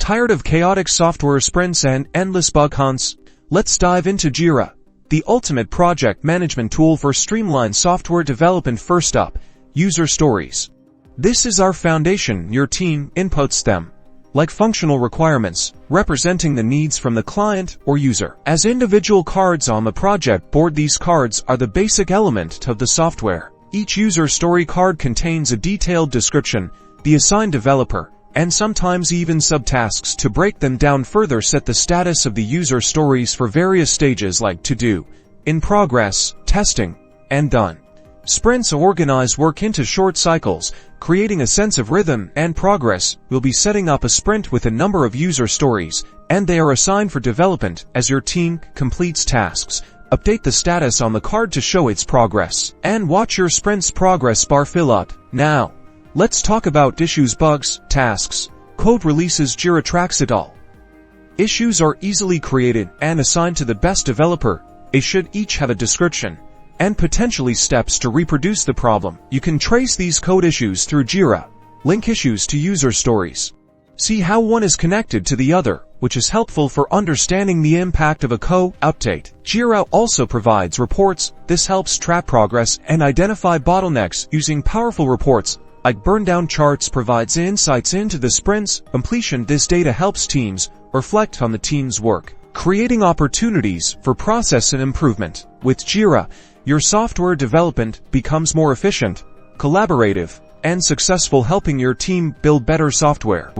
Tired of chaotic software sprints and endless bug hunts? Let's dive into Jira, the ultimate project management tool for streamlined software development. First up, user stories. This is our foundation. Your team inputs them like functional requirements, representing the needs from the client or user. As individual cards on the project board, these cards are the basic element of the software. Each user story card contains a detailed description, the assigned developer, and sometimes even subtasks. To break them down further, set the status of the user stories for various stages like to do, in progress, testing, and done. Sprints organize work into short cycles, creating a sense of rhythm and progress. We'll be setting up a sprint with a number of user stories, and they are assigned for development. As your team completes tasks, update the status on the card to show its progress, and watch your sprint's progress bar fill up. Now, let's talk about issues, bugs, tasks, code releases. Jira tracks it all. Issues are easily created and assigned to the best developer. They should each have a description and potentially steps to reproduce the problem. You can trace these code issues through Jira, link issues to user stories, see how one is connected to the other, which is helpful for understanding the impact of a code update. Jira also provides reports. This helps track progress and identify bottlenecks. Using powerful reports like burn-down charts provides insights into the sprint's completion. This data helps teams reflect on the team's work, creating opportunities for process and improvement. With Jira, your software development becomes more efficient, collaborative, and successful, helping your team build better software.